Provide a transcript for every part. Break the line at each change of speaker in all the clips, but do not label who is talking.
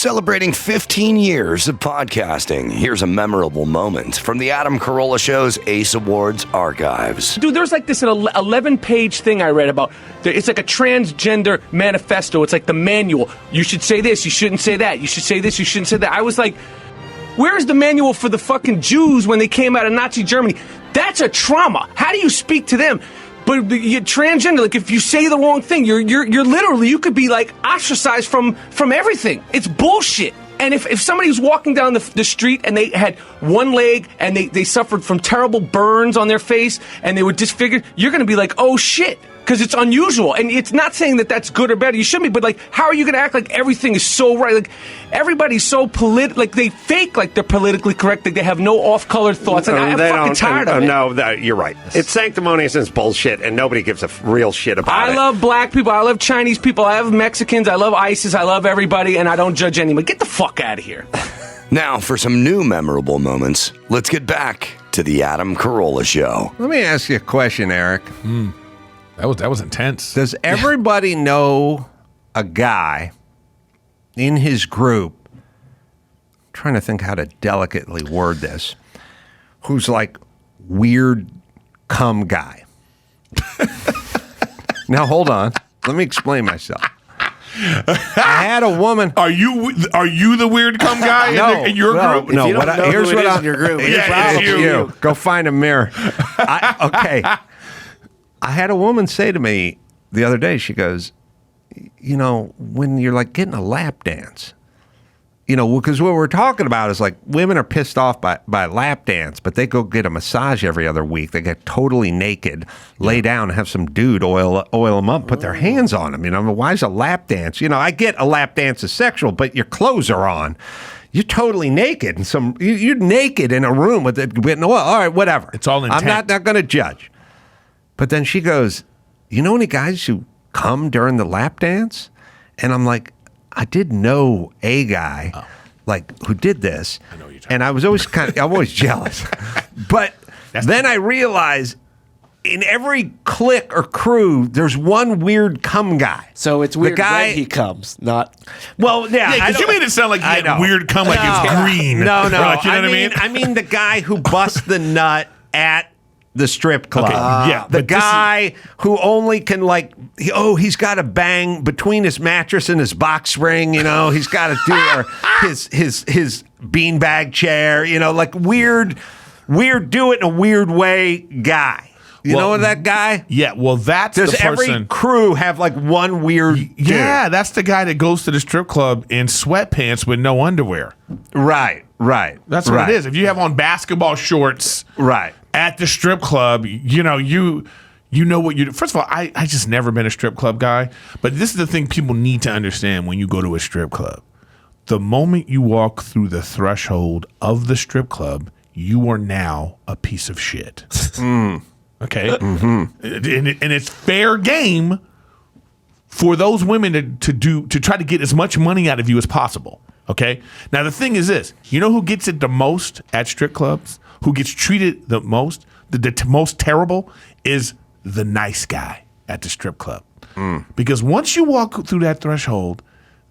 Celebrating 15 years of podcasting, here's a memorable moment from the Adam Carolla Show's Ace Awards archives.
Dude, there's like this 11-page thing I read about. It's like a transgender manifesto. It's like the manual. You should say this, you shouldn't say that. You should say this, you shouldn't say that. I was like, where's the manual for the fucking Jews when they came out of Nazi Germany? That's a trauma. How do you speak to them? But you're transgender, like if you say the wrong thing, you're literally, you could be like ostracized from everything. It's bullshit. And if somebody was walking down the street and they had one leg and they suffered from terrible burns on their face and they were disfigured, you're going to be like, oh shit, because it's unusual. And it's not saying that that's good or bad. You shouldn't be, but like, how are you going to act like everything is so right? Like, everybody's so like they fake like they're politically correct, like they have no off-color thoughts. Like, I'm fucking tired of it.
No, you're right. It's sanctimonious and it's bullshit, and nobody gives a real shit about it.
I love black people. I love Chinese people. I love Mexicans. I love ISIS. I love everybody, and I don't judge anybody. Get the fuck out of here.
Now, for some new memorable moments, let's get back to the Adam Carolla Show.
Let me ask you a question, Eric.
That was intense.
Does everybody know a guy in his group, I'm trying to think how to delicately word this, who's like weird cum guy? Now, hold on. Let me explain myself. I had a woman.
Are you the weird cum guy in your group?
No. Here's what
in your group.
Yeah, it's
you. Go find a mirror. Okay. I had a woman say to me the other day, she goes, you know, when you're like getting a lap dance, you know, because what we're talking about is like women are pissed off by lap dance, but they go get a massage every other week. They get totally naked, lay down, and have some dude oil them up, put their hands on them. You know, why is a lap dance? You know, I get a lap dance is sexual, but your clothes are on. You're totally naked, and you're naked in a room with oil. All right, whatever.
It's all intent.
I'm not going to judge. But then she goes, you know any guys who come during the lap dance? And I'm like, I did know a guy like who did this.
I know you're
and I was always I'm always jealous. But then I realized in every clique or crew, there's one weird cum guy.
So it's weird when he comes, not...
Well, yeah.
Yeah, because you made it sound like you had weird cum, like it's green.
No.
Like, you know what I mean?
I mean the guy who busts the nut at the strip club.
Okay, yeah,
the guy who only can he's got to bang between his mattress and his box spring, you know, he's got to do his beanbag chair, you know, like weird do it in a weird way guy. You know that guy?
Yeah, well, that's
Does
the person.
every crew have like one weird dude?
Yeah, that's the guy that goes to the strip club in sweatpants with no underwear.
Right.
That's what it is. If you have on basketball shorts at the strip club, you know what you do. First of all, I just never been a strip club guy, but this is the thing people need to understand when you go to a strip club. The moment you walk through the threshold of the strip club, you are now a piece of shit. Okay? Mm-hmm. And it's fair game for those women to try to get as much money out of you as possible. Okay? Now, the thing is this. You know who gets it the most at strip clubs? Who gets treated the most, the most terrible, is the nice guy at the strip club. Because once you walk through that threshold,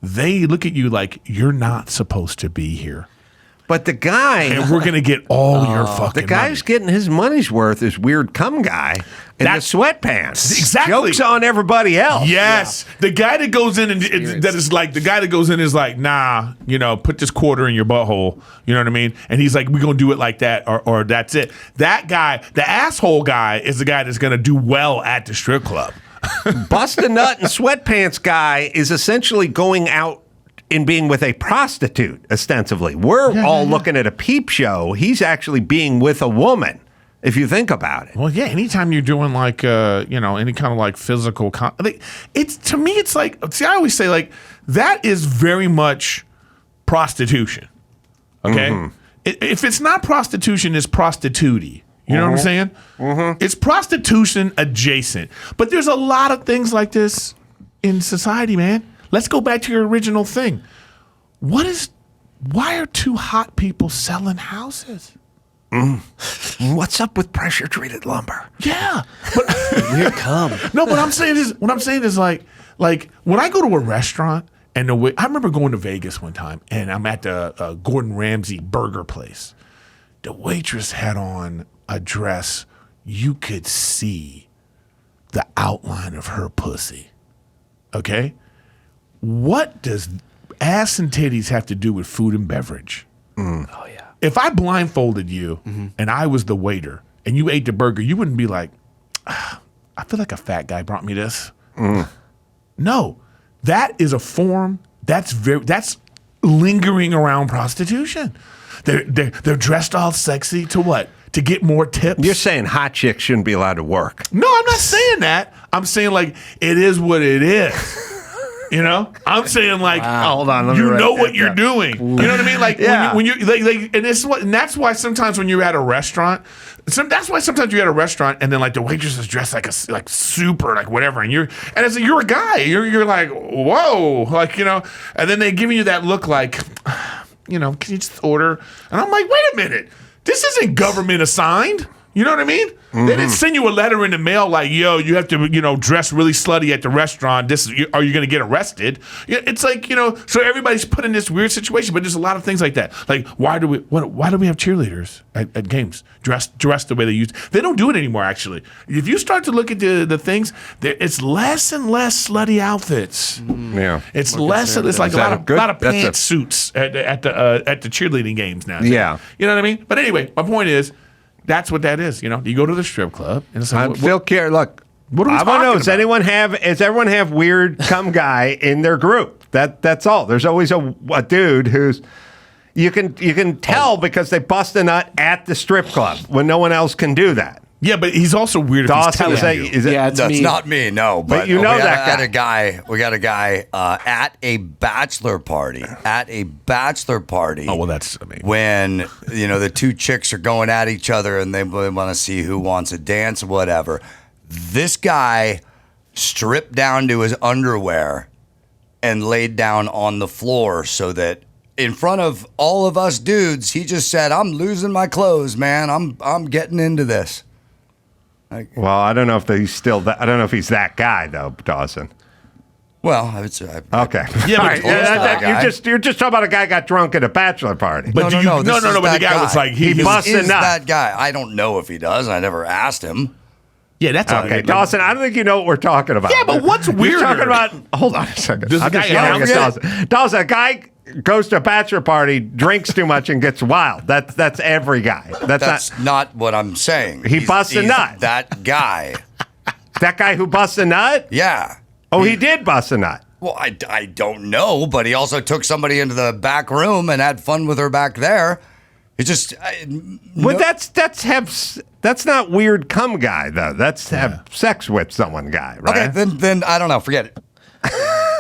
they look at you like you're not supposed to be here.
But the guy...
And we're going to get all your fucking
The guy who's
money.
getting his money's worth is weird cum guy in the sweatpants.
Exactly.
Joke's on everybody else.
Yes. Yeah. The guy that goes in is like, nah, you know, put this quarter in your butthole. You know what I mean? And he's like, we're going to do it like that or that's it. That guy, the asshole guy, is the guy that's going to do well at the strip club.
Bust a nut and sweatpants guy is essentially going out in being with a prostitute, ostensibly. We're all looking at a peep show. He's actually being with a woman, if you think about it.
Well, yeah, anytime you're doing like, any kind of like physical, it's to me, it's like, see, I always say like, that is very much prostitution, okay? Mm-hmm. If it's not prostitution, it's prostitute-y. You know what I'm saying? Mm-hmm. It's prostitution adjacent. But there's a lot of things like this in society, man. Let's go back to your original thing. Why are two hot people selling houses?
What's up with pressure treated lumber?
Yeah. But
weird cum.
No, what I'm saying is like when I go to a restaurant And I remember going to Vegas one time, and I'm at the Gordon Ramsay burger place. The waitress had on a dress. You could see the outline of her pussy. Okay? What does ass and titties have to do with food and beverage?
Oh, yeah.
If I blindfolded you and I was the waiter and you ate the burger, you wouldn't be like, I feel like a fat guy brought me this. No, that is a form that's lingering around prostitution. They're dressed all sexy to what? To get more tips.
You're saying hot chicks shouldn't be allowed to work.
No, I'm not saying that. I'm saying like it is what it is. You know, I'm saying like,
Hold on,
you know what you're doing. You know what I mean? Like when you like, and that's why sometimes when you're at a restaurant, that's why sometimes you're at a restaurant and then like the waitress is dressed like super like whatever, and you're a guy, you're like whoa, like and then they give you that look like, can you just order? And I'm like, wait a minute, this isn't government assigned. You know what I mean? They didn't send you a letter in the mail like, yo, you have to, dress really slutty at the restaurant. Are you going to get arrested? It's like, so everybody's put in this weird situation, but there's a lot of things like that. Like, why do we have cheerleaders at games dressed the way they used? They don't do it anymore, actually. If you start to look at the things, it's less and less slutty outfits.
Yeah.
It's less, it's like a lot of pantsuits at the cheerleading games now.
Yeah.
You know what I mean? But anyway, my point is, that's what that is. You go to the strip club and it's like,
Phil Care. Look,
what are we
I want to know.
talking
Does everyone have weird cum guy in their group? That's all. There's always a dude who's you can tell because they bust a nut at the strip club when no one else can do that.
Yeah, but he's also weird if he's telling you.
That's not me, no. But
you know that
guy. We got a guy at a bachelor party.
Oh, well, that's amazing.
When, the two chicks are going at each other and they want to see who wants to dance or whatever. This guy stripped down to his underwear and laid down on the floor so that in front of all of us dudes, he just said, I'm losing my clothes, man. I'm getting into this.
Well, I don't know if he's still I don't know if he's that guy though, Dawson.
Well, I would say.
Okay.
Yeah,
but you're just talking about a guy got drunk at a bachelor party.
But
no.
But the guy was like
he busted
is
nut.
That guy. I don't know if he does. I never asked him.
Yeah, that's
okay. Dawson, I don't think you know what we're talking about.
Yeah, but what's weirder?
You're talking about. Hold on a second.
Does
I'm
the
just
guy
yelling at Dawson. Dawson, a guy goes to a bachelor party, drinks too much, and gets wild. That's every guy.
That's not what I'm saying.
He busts a nut.
That guy.
That guy who busts a nut?
Yeah.
Oh, he did bust a nut.
Well, I don't know, but he also took somebody into the back room and had fun with her back there. It just.
Well, that's not weird cum guy though. That's have sex with someone guy, right?
Okay, then I don't know. Forget it.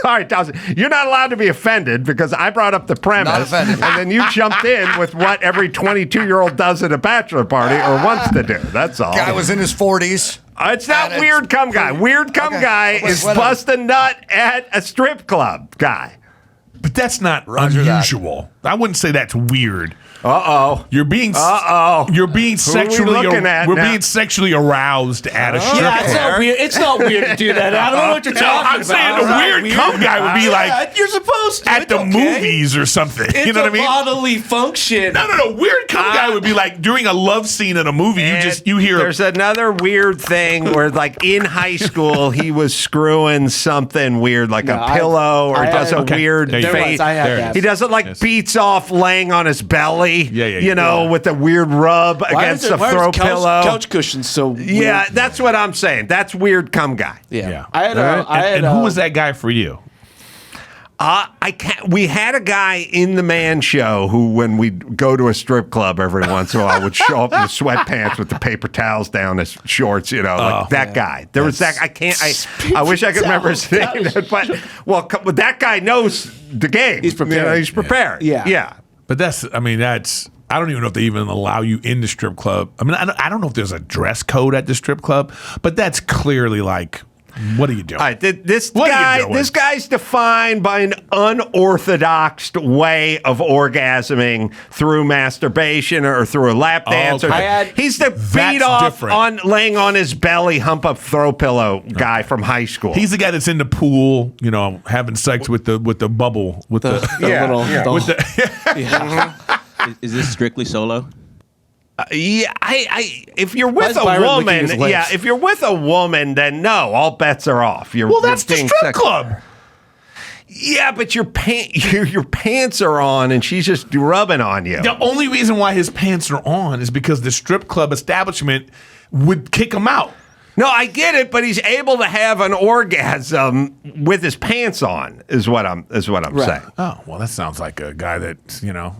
All right, Dawson, you're not allowed to be offended because I brought up the premise,
Not offended.
and then you jumped in with what every 22-year-old does at a bachelor party or wants to do. That's all.
Guy was in his 40s.
It's not weird cum guy. Weird cum guy is bust a nut at a strip club guy.
But that's not
Roger
unusual. I wouldn't say that's weird.
Uh-oh.
You're being sexually being sexually aroused at a strip club.
It's not weird. It's not weird to do that. I don't know what you're talking about.
I'm saying the weird cum guy would be like
you're supposed to
at the movies or something.
It's
you know what I mean?
bodily function.
No. Weird cum guy would be like during a love scene in a movie. You hear.
There's another weird thing where, like in high school, he was screwing something weird, like a pillow, or does a weird face. He does it beats off laying on his belly. With a weird rub against the throw pillow.
Couch cushions so weird.
Yeah, that's what I'm saying. That's weird cum guy.
Yeah.
And who was that guy for you?
We had a guy in the man show who, when we'd go to a strip club every once in a while, would show up in sweatpants with the paper towels down his shorts, that guy. There was that. I wish I could remember his name. But that guy knows the game.
He's prepared.
He's prepared.
Yeah.
But I don't even know if they even allow you in the strip club. I mean, I don't know if there's a dress code at the strip club, but that's clearly like What are you doing?
All right, this
What are you doing?
this guy's defined by an unorthodox way of orgasming through masturbation or through a lap dance.
Okay.
He's the beat
That's
off
different.
on laying on his belly, hump up throw pillow guy from high school.
He's the guy that's in the pool, having sex with the bubble with the with the.
Is this strictly solo?
If you're with
Why is
a
Byron licking
woman,
his lips?
if you're with a woman, then no, all bets are off.
Well, that's the strip club.
Yeah, but your pants are on, and she's just rubbing on you.
The only reason why his pants are on is because the strip club establishment would kick him out.
No, I get it, but he's able to have an orgasm with his pants on. Is what I'm saying.
Oh, well, that sounds like a guy that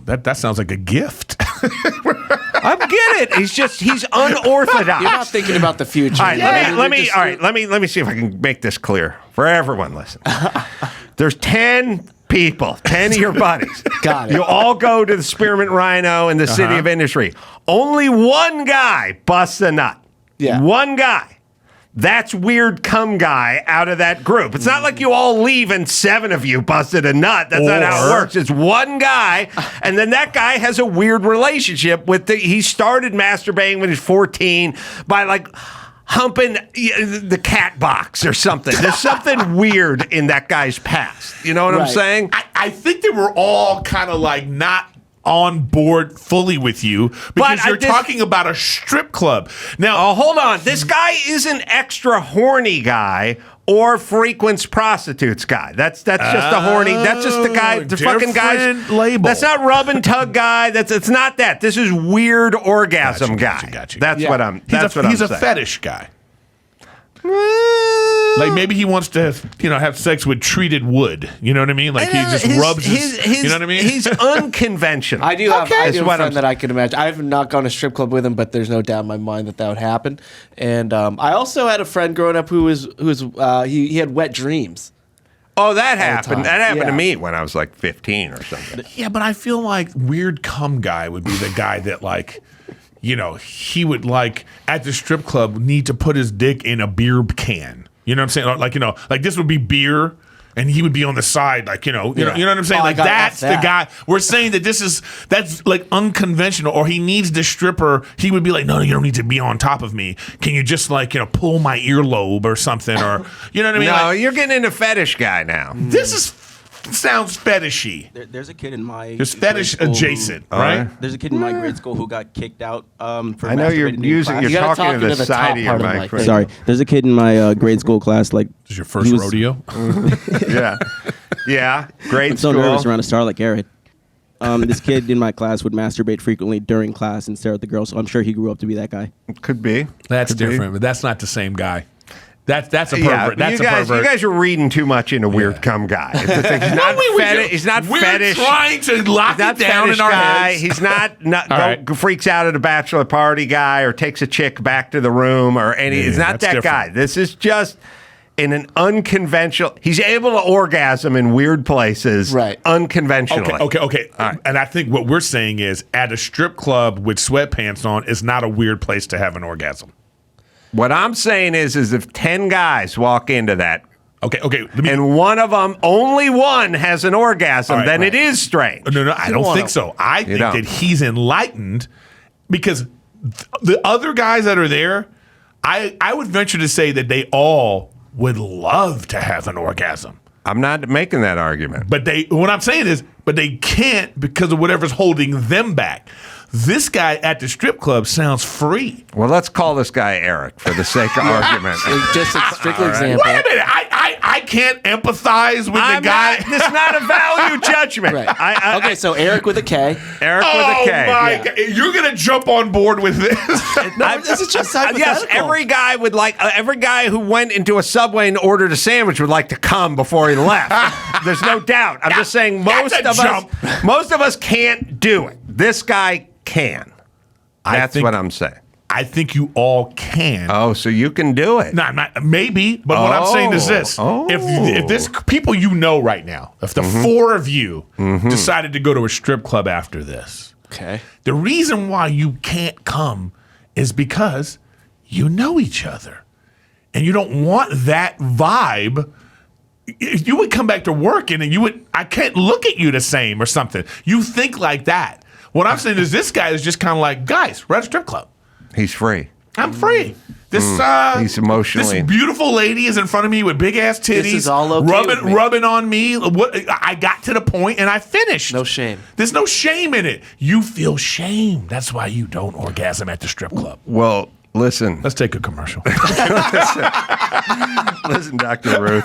that sounds like a gift.
I get it. He's unorthodox.
You're not thinking about the future.
All right, let me see if I can make this clear for everyone listening. There's 10 people, 10 of your buddies.
Got it.
You all go to the Spearmint Rhino in the City of Industry. Only one guy busts a nut.
Yeah.
One guy. That's weird cum guy out of that group. It's not like you all leave and 7 of you busted a nut. That's not how it works. It's one guy, and then that guy has a weird relationship with he started masturbating when he was 14 by like humping the cat box or something. There's something weird in that guy's past. You know what I'm saying?
I think they were all kind of like not on board fully with you because you're talking about a strip club. Now,
hold on. This guy isn't extra horny guy or frequents prostitutes guy. That's just a horny. That's just the guy. The fucking guy's
label.
That's not rub and tug guy. It's not that. This is weird orgasm guy.
Gotcha.
That's what I'm. That's what I'm
He's a
saying.
fetish guy. Like maybe he wants to, have sex with treated wood. You know what I mean? Like he just rubs his. You know what I mean?
He's unconventional.
I do have a
what I'm
friend that I can imagine. I have not gone to a strip club with him, but there's no doubt in my mind that would happen. And I also had a friend growing up who he had wet dreams.
Oh, that happened.
time.
That happened to
Yeah.
me when I was like 15 or something.
Yeah, but I feel like weird cum guy would be the guy that like. He would like at the strip club need to put his dick in a beer can. You know what I'm saying? Like this would be beer, and he would be on the side, like you know what I'm saying?
Oh,
like that's the guy. We're saying that that's like unconventional, or he needs the stripper. He would be like, no, you don't need to be on top of me. Can you just pull my earlobe or something, or you know what I mean?
No,
Like,
you're getting into fetish guy now.
this sounds fetishy.
There's a kid in my
It's fetish
grade school
adjacent,
who-
right?
There's a kid in my grade school who got kicked out for
I know you're
masturbating in
using.
class.
You're
You gotta
talking
talk
to
into
the
the
side
top
of your
part of the mic.
microphone.
Sorry, there's a kid in my grade school class. Like,
This is your first
he was-
rodeo.
Yeah. Great
I'm so
school.
nervous around a star like Garrett. This kid in my class would masturbate frequently during class and stare at the girls. So I'm sure he grew up to be that guy.
Could be.
That's
Could be.
different, but that's not the same guy. That's a pervert.
Yeah,
That's
you
a
guys,
pervert.
you guys are reading too much into weird cum guy. It's the thing. He's not fetish. He's not
We're
fetish.
trying to lock
He's not
it down
fetish
in our
guy.
heads.
He's not
All right.
freaks out at a bachelor party guy or takes a chick back to the room or any.
Yeah,
He's not
that's
that guy.
different.
This is just in an unconventional. He's able to orgasm in weird places,
Right.
Unconventionally.
Okay. And I think what we're saying is at a strip club with sweatpants on is not a weird place to have an orgasm.
What I'm saying is if 10 guys walk into that.
Okay.
And one of them, only one has an orgasm,
All right,
then
right.
it is strange.
No, I don't think so. I think
don't.
that he's enlightened because the other guys that are there, I would venture to say that they all would love to have an orgasm.
I'm not making that argument.
But what I'm saying is, they can't because of whatever's holding them back. This guy at the strip club sounds free.
Well, let's call this guy Eric for the sake of argument.
Just a strictly example.
Wait a minute. I can't empathize with the guy.
It's not a value judgment.
Right. Okay, so Eric with a K.
Eric
Oh
with a K.
my God. You're going to jump on board with this.
No, this is just hypothetical.
Yes, every guy would like. Every guy who went into a Subway and ordered a sandwich would like to come before he left. There's no doubt. I'm just saying most of us can't do it. This guy can. That's what I'm saying.
I think you all can.
Oh, so you can do it.
No, maybe, but what I'm saying is this: if this people right now, if the four of you decided to go to a strip club after this,
Okay.
the reason why you can't come is because you know each other. and you don't want that vibe, if you would come back to work and I can't look at you the same or something. You think like that. What I'm saying is this guy is just kind of like, guys, we're at a strip club.
He's free.
I'm free. This
He's emotionally.
This beautiful lady is in front of me with big ass titties.
This is all okay with me.
rubbing on me. I got to the point and I finished.
No shame.
There's no shame in it. You feel shame. That's why you don't orgasm at the strip club.
Well, listen.
Let's take a commercial.
Listen, Dr. Ruth.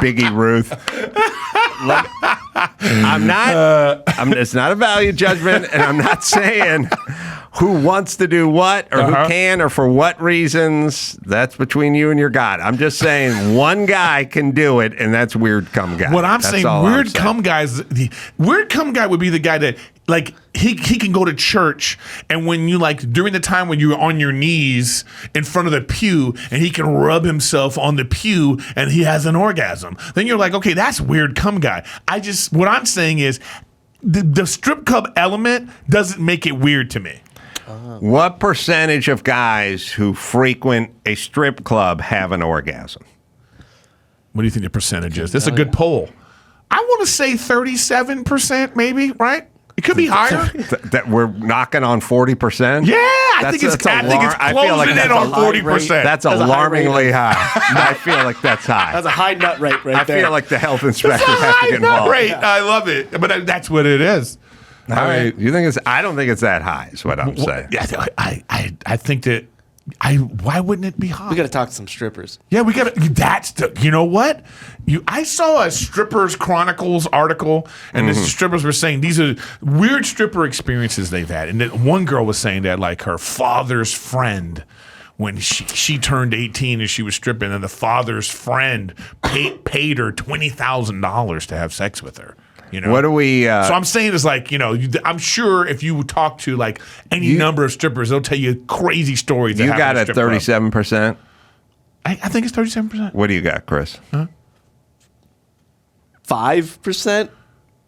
Biggie Ruth. It's not a value judgment, and I'm not saying who wants to do what or who can or for what reasons. That's between you and your God. I'm just saying one guy can do it, and that's weird cum guy.
What I'm saying, weird cum guys, weird cum guy would be the guy that, like, he can go to church, and when you, like, during the time when you're on your knees in front of the pew, and he can rub himself on the pew, and he has an orgasm, then you're like, okay, that's weird cum guy. What I'm saying is, the strip club element doesn't make it weird to me.
What percentage of guys who frequent a strip club have an orgasm?
What do you think the percentage is? This is a good poll. I want to say 37%, maybe, right? It could be higher.
That we're knocking on 40%?
Yeah, I think it's closing in on 40%.
That's alarmingly high. I feel like that's high.
That's a high nut rate right there.
I feel like the health inspector
That's a
has to
high
get
nut
involved.
rate. I love it, but that's what it is.
All right. You think it's? I don't think it's that high. Is what I'm saying.
Yeah, I think that. Why wouldn't it be high?
We got to talk to some strippers.
Yeah, we got to. You know what? I saw a Strippers Chronicles article, and the strippers were saying these are weird stripper experiences they've had. And then one girl was saying that, like, her father's friend, when she turned 18 and she was stripping, and the father's friend paid her $20,000 to have sex with her. You know?
What do we?
So I'm saying is, like, I'm sure if you talk to, like, any number of strippers, they'll tell you crazy stories.
You got it 37%.
I think it's 37%.
What do you got, Chris?
5%.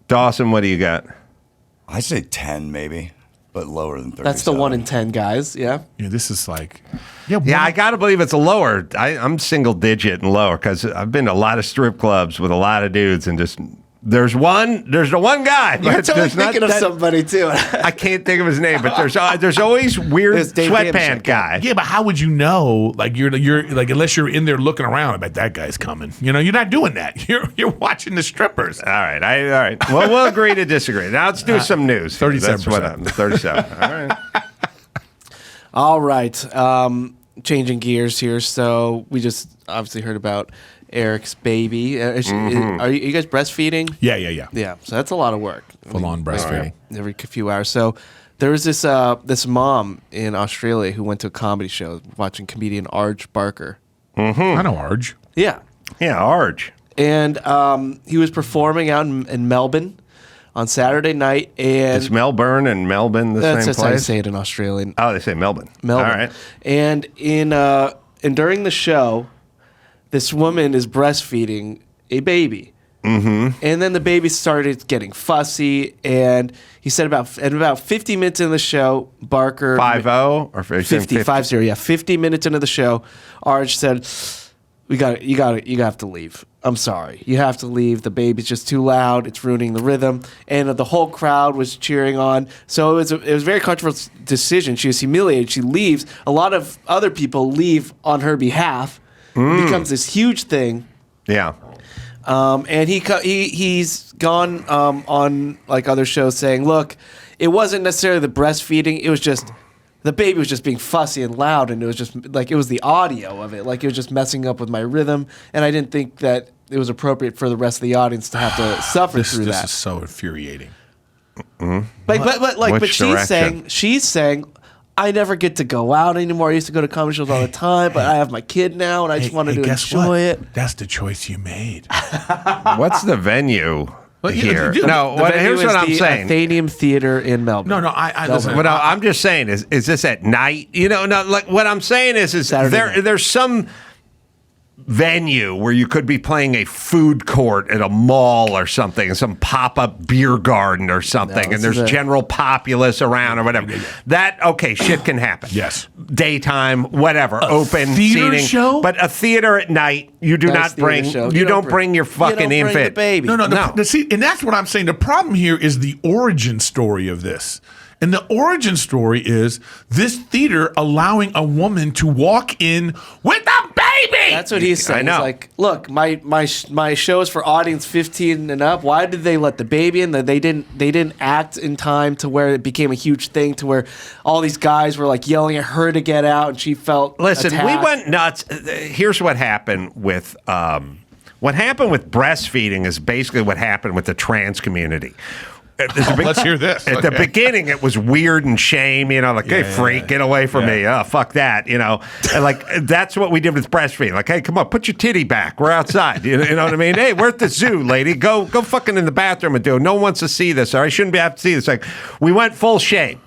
Dawson, what do you got?
I say 10 maybe, but lower than 30.
That's the 1 in 10 guys. Yeah.
Yeah, this is like,
Yeah, I got to believe it's a lower. I'm single digit and lower because I've been to a lot of strip clubs with a lot of dudes and just. There's the one guy.
You're totally thinking of somebody too.
I can't think of his name, but there's always weird sweatpant guy.
Yeah, but how would you know? Like you're like, unless you're in there looking around, I bet that guy's coming. You're not doing that. You're watching the strippers.
All right, all right. Well, we'll agree to disagree. Now let's do some news.
37%.
37.
All
All right.
All right. Changing gears here. So we just obviously heard about Erik's baby. Are you guys breastfeeding?
Yeah.
Yeah. So that's a lot of work.
Full on breastfeeding.
Every few hours. So there was this mom in Australia who went to a comedy show watching comedian Arj Barker.
I know Arj.
Yeah.
Yeah, Arj.
And he was performing out in Melbourne on Saturday night. And
Is Melbourne and Melbourne the same place?
That's how you say it in Australian.
Oh, they say Melbourne.
Melbourne.
All right.
And and during the show, this woman is breastfeeding a baby. Mm-hmm. And then the baby started getting fussy, and he said about 50 minutes into the show, Barker
50 or
50, 50 minutes into the show, Arj said, you have to leave. I'm sorry. You have to leave. The baby's just too loud. It's ruining the rhythm. And the whole crowd was cheering on. So it was a very controversial decision. She was humiliated. She leaves. A lot of other people leave on her behalf. It becomes this huge thing.
Yeah.
And he's gone on like other shows saying, look, it wasn't necessarily the breastfeeding. It was just the baby was just being fussy and loud, and it was just like it was the audio of it. Like it was just messing up with my rhythm, and I didn't think that it was appropriate for the rest of the audience to have to suffer through that.
This is so infuriating.
But she's saying, I never get to go out anymore. I used to go to comedy shows all the time, but I have my kid now, and I just wanted to enjoy it.
That's the choice you made.
What's the venue here?
Here's what I'm saying. Athenaeum Theater in Melbourne.
No, I listen.
What I'm just saying is this at night? Like what I'm saying is there's some venue where you could be playing a food court at a mall or something, some pop-up beer garden or something, and there's general populace around or whatever. That, okay, shit can happen.
Yes.
Daytime, whatever, open
theater
seating.
show?
But a theater at night, you do not bring, you don't bring your fucking
you don't bring
infant.
the baby.
No. See, and that's what I'm saying. The problem here is the origin story of this. And the origin story is this theater allowing a woman to walk in with a baby.
That's what he's saying.
I know.
He's like, look, my show is for audience 15 and up. Why did they let the baby in? They didn't act in time to where it became a huge thing, to where all these guys were like yelling at her to get out, and she felt
Listen,
attacked.
we went nuts. Here's what happened with breastfeeding is basically what happened with the trans community.
Let's hear this.
At the beginning, it was weird and shame, like, hey, freak, get away from me. Oh, fuck that, And like, that's what we did with breastfeeding. Like, hey, come on, put your titty back. We're outside. You know what I mean? Hey, we're at the zoo, lady. Go fucking in the bathroom and do it. No one wants to see this, or I shouldn't have to see this. Like, we went full shame.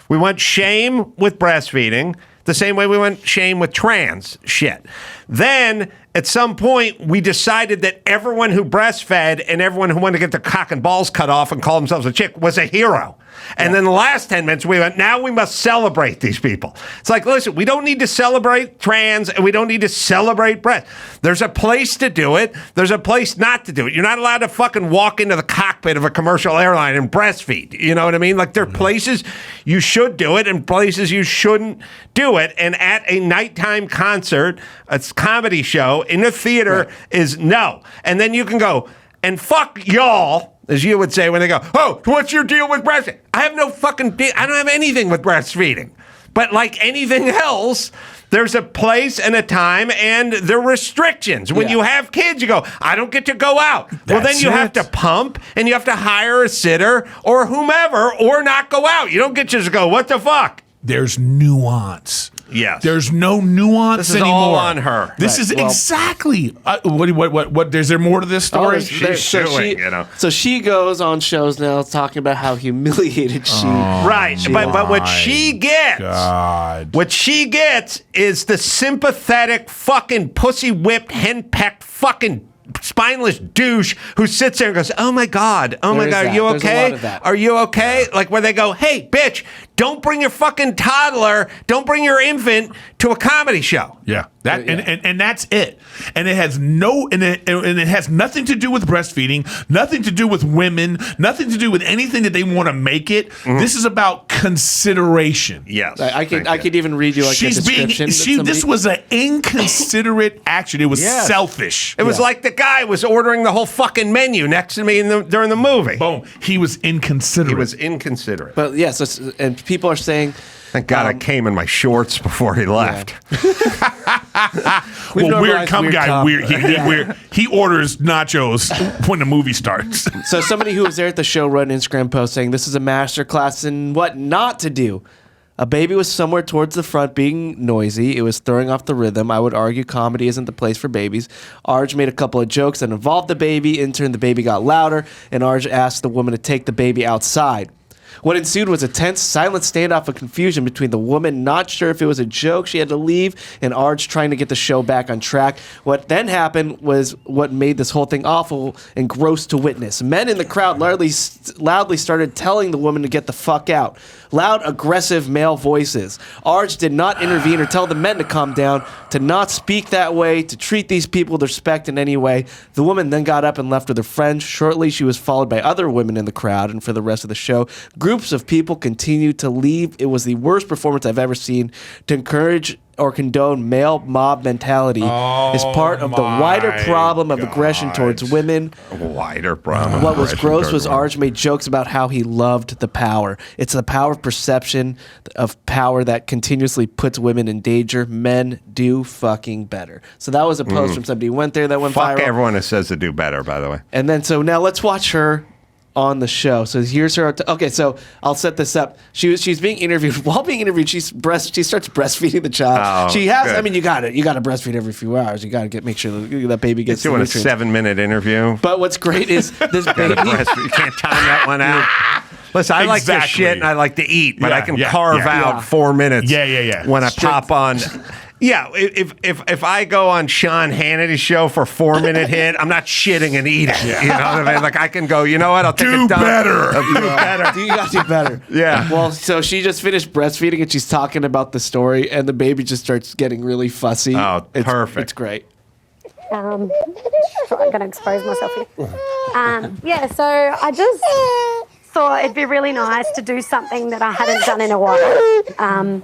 We went shame with breastfeeding the same way we went shame with trans shit. Then, at some point, we decided that everyone who breastfed and everyone who wanted to get their cock and balls cut off and call themselves a chick was a hero. And then the last 10 minutes, we went, now we must celebrate these people. It's like, listen, we don't need to celebrate trans and we don't need to celebrate breast. There's a place to do it. There's a place not to do it. You're not allowed to fucking walk into the cockpit of a commercial airline and breastfeed. You know what I mean? Like, there are places you should do it and places you shouldn't do it. And at a nighttime concert, a comedy show in a theater is no. And then you can go, and fuck y'all, as you would say when they go, oh, what's your deal with breastfeeding? I have no fucking deal. I don't have anything with breastfeeding. But like anything else, there's a place and a time and there are restrictions. When you have kids, you go, I don't get to go out. Well, then you have to pump and you have to hire a sitter or whomever or not go out. You don't get to just go, what the fuck?
There's nuance.
Yes.
There's no nuance
This is
anymore.
all on her.
This is exactly. What? Is there more to this story?
So she goes on shows now talking about how humiliated she.
Right, but what she gets,
God.
what she gets is the sympathetic fucking pussy whipped henpecked fucking spineless douche who sits there and goes, oh my God, are you okay? Are you okay? Like where they go, hey, bitch, don't bring your fucking toddler, don't bring your infant to a comedy show.
Yeah. And that's it. And it has it has nothing to do with breastfeeding, nothing to do with women, nothing to do with anything that they want to make it. This is about consideration.
Yes.
I could even read you like a description.
This was an inconsiderate action. It was selfish.
It was like the guy was ordering the whole fucking menu next to me during the movie.
Boom. He was inconsiderate.
He was inconsiderate.
But yes, and people are saying,
thank God I came in my shorts before he left.
Weird cum guy. He orders nachos when the movie starts.
So somebody who was there at the show wrote an Instagram post saying, this is a masterclass in what not to do. A baby was somewhere towards the front being noisy. It was throwing off the rhythm. I would argue comedy isn't the place for babies. Arj made a couple of jokes that involved the baby. In turn, the baby got louder, and Arj asked the woman to take the baby outside. What ensued was a tense, silent standoff of confusion between the woman not sure if it was a joke she had to leave and Arj trying to get the show back on track. What then happened was what made this whole thing awful and gross to witness. Men in the crowd loudly started telling the woman to get the fuck out. Loud, aggressive male voices. Arj did not intervene or tell the men to calm down, to not speak that way, to treat these people with respect in any way. The woman then got up and left with her friends. Shortly, she was followed by other women in the crowd, and for the rest of the show, groups of people continued to leave. It was the worst performance I've ever seen. To encourage or condone male mob mentality is part of the wider problem of aggression towards women.
Wider problem.
What was gross was Arj made jokes about how he loved the power. It's the power of perception of power that continuously puts women in danger. Men do fucking better. So that was a post from somebody who went there that went viral.
Fuck everyone that says to do better, by the way.
And then so now let's watch her on the show. So here's her. Okay, so I'll set this up. She's being interviewed. While being interviewed, she starts breastfeeding the child. She has. Good. I mean, you got to breastfeed every few hours. You got to make sure that baby gets.
Doing a 7-minute interview.
But what's great is this baby.
You can't time that one out. Listen, I like to shit and I like to eat, but I can carve out 4 minutes.
Yeah.
When I pop on. Yeah, if I go on Sean Hannity's show for a 4-minute hit, I'm not shitting and eating. You know what I mean? Like I can go, you know what? I'll take a dump. I'll do better.
You got to do better.
Yeah.
Well, so she just finished breastfeeding and she's talking about the story, and the baby just starts getting really fussy.
Oh, perfect.
It's great.
I'm going to expose myself here. Yeah, so I just thought it'd be really nice to do something that I hadn't done in a while.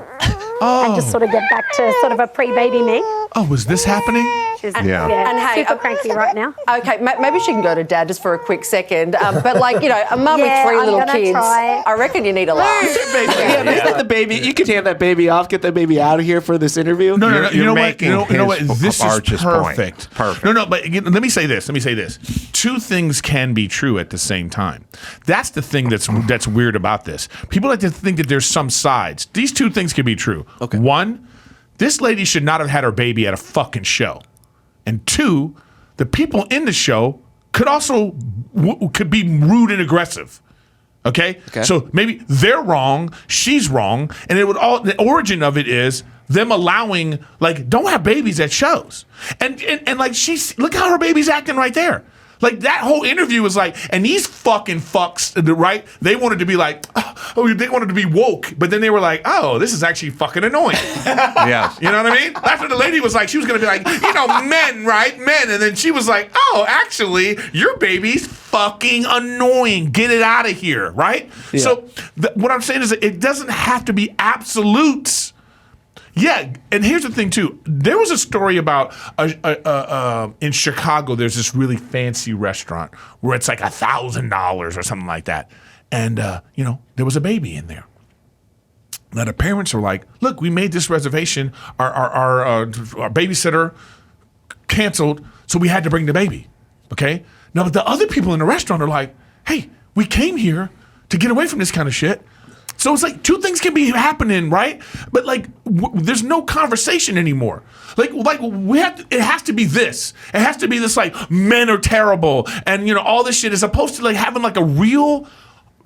And just sort of get back to sort of a pre-baby me.
Oh, was this happening?
She's,
Yeah.
yeah,
And hey,
super cranky right now.
Okay, maybe she can go to Dad just for a quick second. But like, you know, a mum
Yeah,
with 3
I'm
little
gonna
kids,
try.
I reckon you need a laugh.
Yeah, just let the baby. You can hand that baby off. Get that baby out of here for this interview.
No.
You're
You know what?
making
You know what?
his
This is
Arch's point.
perfect.
Perfect.
No, but again, let me say this. Two things can be true at the same time. That's the thing that's weird about this. People like to think that there's some sides. These two things can be true.
Okay.
One, this lady should not have had her baby at a fucking show. And two, the people in the show could also could be rude and aggressive. Okay? So maybe they're wrong, she's wrong, and the origin of it is them allowing, like, don't have babies at shows. And like, look how her baby's acting right there. Like, that whole interview was like, and these fucking fucks, right? They wanted to be like, they wanted to be woke, but then they were like, oh, this is actually fucking annoying.
Yes.
You know what I mean? That's what the lady was like. She was going to be like, you know, men, right? Men. And then she was like, oh, actually, your baby's fucking annoying. Get it out of here, right?
Yeah.
So what I'm saying is that it doesn't have to be absolutes. Yeah, and here's the thing too. There was a story about in Chicago. There's this really fancy restaurant where it's like $1,000 or something like that, and you know, there was a baby in there. Now the parents are like, "Look, we made this reservation. Our babysitter canceled, so we had to bring the baby." Okay. Now the other people in the restaurant are like, "Hey, we came here to get away from this kind of shit." So it's like two things can be happening, right? But like, there's no conversation anymore. Like it has to be this. It has to be this, like, men are terrible, and you know, all this shit, as opposed to like having like a real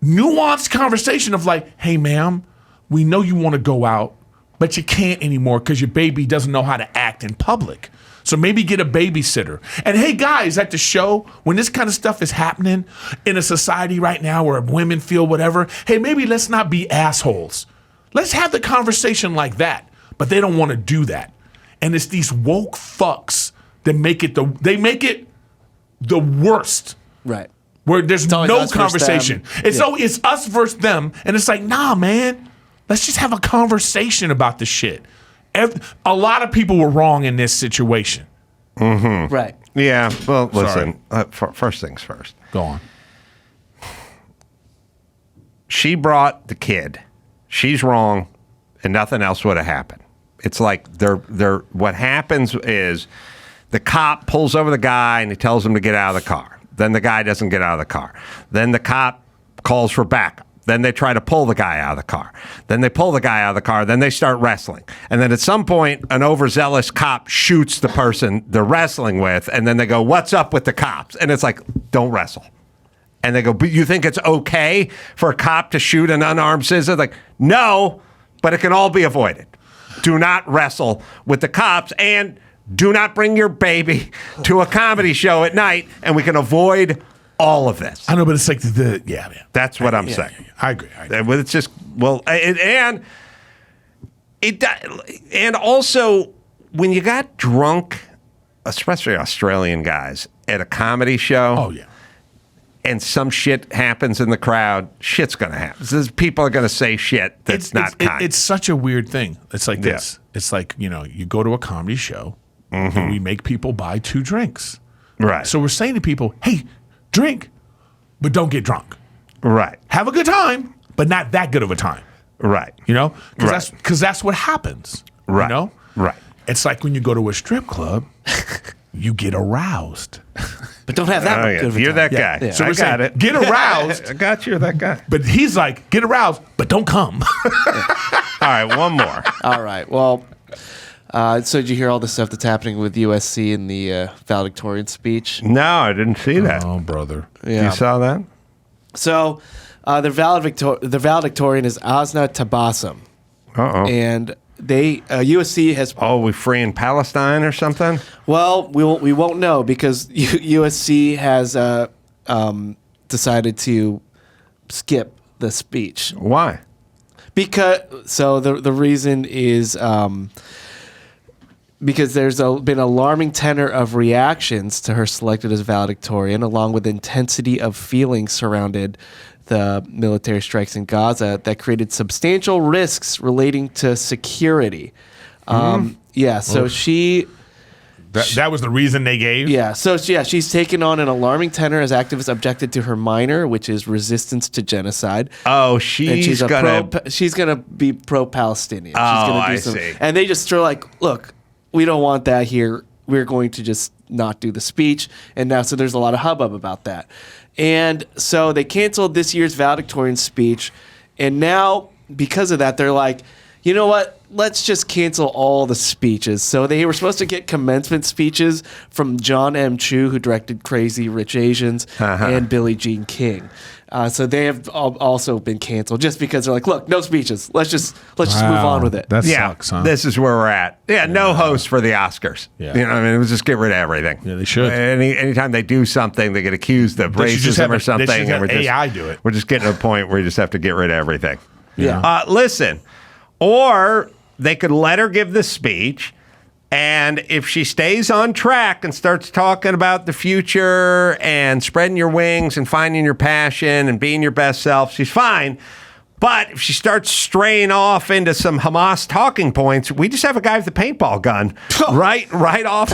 nuanced conversation of like, hey, ma'am, we know you want to go out, but you can't anymore because your baby doesn't know how to act in public. So maybe get a babysitter. And hey, guys, at the show, when this kind of stuff is happening in a society right now where women feel whatever, hey, maybe let's not be assholes. Let's have the conversation like that. But they don't want to do that. And it's these woke fucks that make it the worst.
Right.
Where there's
always
no
us versus
conversation.
them.
It's us versus them. And it's like, nah, man, let's just have a conversation about this shit. A lot of people were wrong in this situation.
Mm-hmm.
Right.
Yeah. Well, listen. First things first.
Go on.
She brought the kid. She's wrong, and nothing else would have happened. It's like what happens is the cop pulls over the guy and he tells him to get out of the car. Then the guy doesn't get out of the car. Then the cop calls for backup. Then they try to pull the guy out of the car. Then they pull the guy out of the car. Then they start wrestling. And then at some point, an overzealous cop shoots the person they're wrestling with. And then they go, what's up with the cops? And it's like, don't wrestle. And they go, but you think it's okay for a cop to shoot an unarmed citizen? Like, no, but it can all be avoided. Do not wrestle with the cops, and do not bring your baby to a comedy show at night, and we can avoid all of this.
I know, but it's like
That's what I'm saying.
Yeah. I agree.
It's just, well, and also when you got drunk, especially Australian guys, at a comedy show.
Oh yeah.
And some shit happens in the crowd, shit's gonna happen. People are gonna say shit that's not kind.
It's such a weird thing. It's like this. It's like, you know, you go to a comedy show, and we make people buy 2 drinks.
Right.
So we're saying to people, hey, drink, but don't get drunk.
Right.
Have a good time, but not that good of a time.
Right.
You know?
Right.
Because that's what happens.
Right.
You know?
Right.
It's like when you go to a strip club, you get aroused.
But don't have that much good of a
You're
time.
that guy.
Yeah.
So
I
we're
got
saying,
it.
get aroused.
I got you, that guy.
But he's like, get aroused, but don't come.
All right, one more.
All right. Well, so did you hear all the stuff that's happening with USC in the valedictorian speech?
No, I didn't see that.
Oh, brother.
Yeah.
You saw that?
So the valedictorian is Asna Tabassum.
Uh-oh.
And USC has.
Oh, we free in Palestine or something?
Well, we won't know because USC has decided to skip the speech.
Why?
Because the reason is because there's been alarming tenor of reactions to her selected as valedictorian, along with intensity of feelings surrounded the military strikes in Gaza that created substantial risks relating to security. Yeah, so she...
That was the reason they gave?
Yeah, so she's taken on an alarming tenor as activists objected to her minor, which is resistance to genocide.
Oh,
she's gonna be pro-Palestinian.
I see.
And they just are like, look, we don't want that here. We're going to just not do the speech. And now, so there's a lot of hubbub about that. And so they canceled this year's valedictorian speech. And now, because of that, they're like, you know what? Let's just cancel all the speeches. So they were supposed to get commencement speeches from John M. Chu, who directed Crazy Rich Asians, and Billie Jean King. So they have also been canceled just because they're like, look, no speeches. Let's just move on with it.
That sucks, huh?
This is where we're at. Yeah, no host for the Oscars.
Yeah.
You know what I mean? Let's just get rid of everything.
Yeah, they should.
Anytime they do something, they get accused of racism or something.
They should have AI do it.
We're just getting to a point where you just have to get rid of everything.
Yeah.
Listen, or they could let her give the speech, and if she stays on track and starts talking about the future and spreading your wings and finding your passion and being your best self, she's fine. But if she starts straying off into some Hamas talking points, we just have a guy with a paintball gun, right off,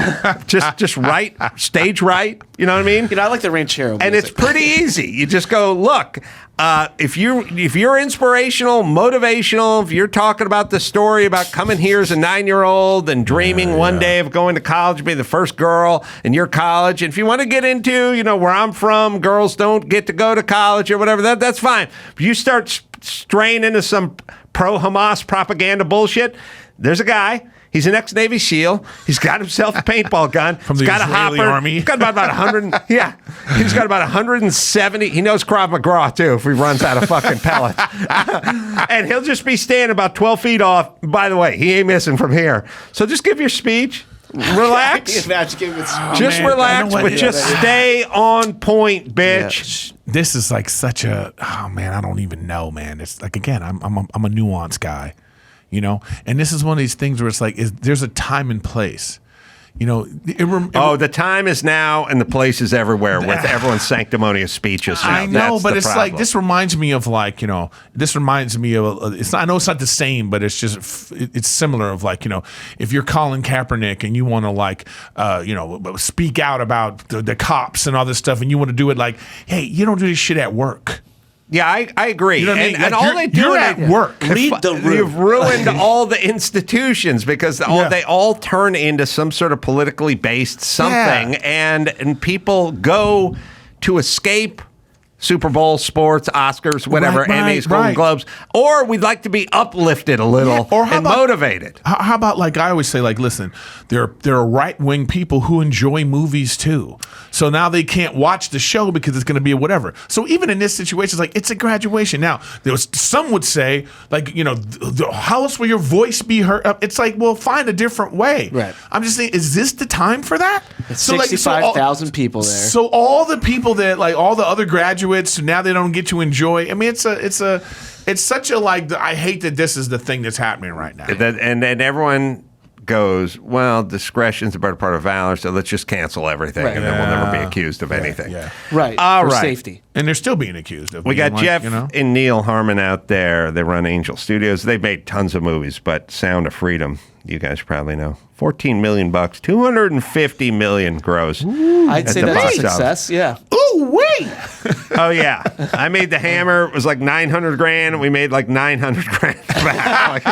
just right, stage right. You know what I mean?
I like the ranchero music.
And it's pretty easy. You just go, look, if you're inspirational, motivational, if you're talking about the story about coming here as a 9-year-old and dreaming one day of going to college, being the first girl in your college, and if you want to get into, where I'm from, girls don't get to go to college or whatever, that's fine. If you start straying into some pro-Hamas propaganda bullshit, there's a guy. He's an ex-Navy SEAL. He's got himself a paintball gun.
From the
He's got
Israeli
a hopper.
army.
He's got about 100. Yeah, he's got about 170. He knows Krav Maga too. If he runs out of fucking pellets, and he'll just be standing about 12 feet off. By the way, he ain't missing from here. So just give your speech. Relax. Just relax, but just stay on point, bitch.
Yeah. This is like such a I don't even know, man. It's like, again, I'm a nuanced guy. And this is one of these things where it's like, there's a time and place.
The time is now and the place is everywhere with everyone's sanctimonious speeches.
I know, but it's problem. Like, this reminds me of I know it's not the same, but it's just, it's similar of if you're Colin Kaepernick and you want to speak out about the cops and all this stuff and you want to do it hey, you don't do this shit at work.
Yeah, I agree.
You know what I mean?
And all they do
at work.
Read the room.
You've ruined all the institutions because they all turn into some sort of politically based something, and people go to escape Super Bowl, sports, Oscars, whatever, Emmys, Golden Globes, or we'd like to be uplifted a little and motivated.
How about I always say, listen, there are right-wing people who enjoy movies too. So now they can't watch the show because it's going to be whatever. So even in this situation, it's a graduation. Now, some would say, how else will your voice be heard? It's well, find a different way. Right. I'm just saying, is this the time for that?
It's 65,000 people there.
So all the people that, all the other graduates, now they don't get to enjoy. I mean, it's such a I hate that this is the thing that's happening right now.
And everyone goes, well, discretion's a better part of valor, so let's just cancel everything, and then we'll never be accused of anything.
Yeah.
Right.
All
for
right.
safety.
And they're still being accused of.
We got Jeff and Neil Harmon out there. They run Angel Studios. They made tons of movies, but Sound of Freedom, you guys probably know, $14 million, $250 million gross.
I'd say that's a success. Yeah.
Ooh, wait.
Oh yeah, I made The Hammer. It was $900,000, and we made $900,000 back.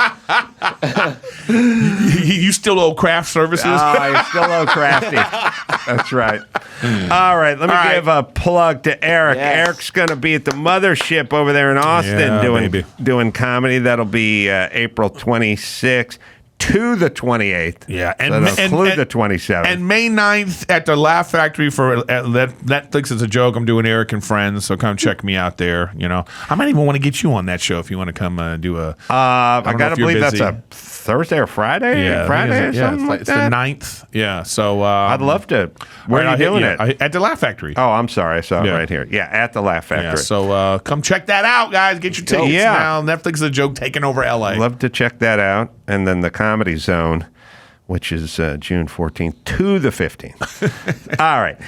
You still owe craft services?
I still owe Crafty. That's right. All right, let me give a plug to Eric.
Yes.
Eric's going to be at the Mothership over there in Austin doing comedy. That'll be April 26th. To the 28th.
Yeah.
And include the 27th.
And May 9th at the Laugh Factory for Netflix is a joke. I'm doing Eric and Friends, so come check me out there. I might even want to get you on that show if you want to come do a...
I got to believe that's a Thursday or Friday?
Yeah,
Friday or
it's
something like
it's
that?
the 9th. Yeah, so
I'd love to. Where are you doing it?
At the Laugh Factory.
Oh, I'm sorry. I saw it right here. Yeah, at the Laugh Factory.
Yeah, so come check that out, guys. Get your tickets now. Netflix is a joke taking over LA.
Love to check that out. And then the Comedy Zone, which is June 14th to the 15th. All right.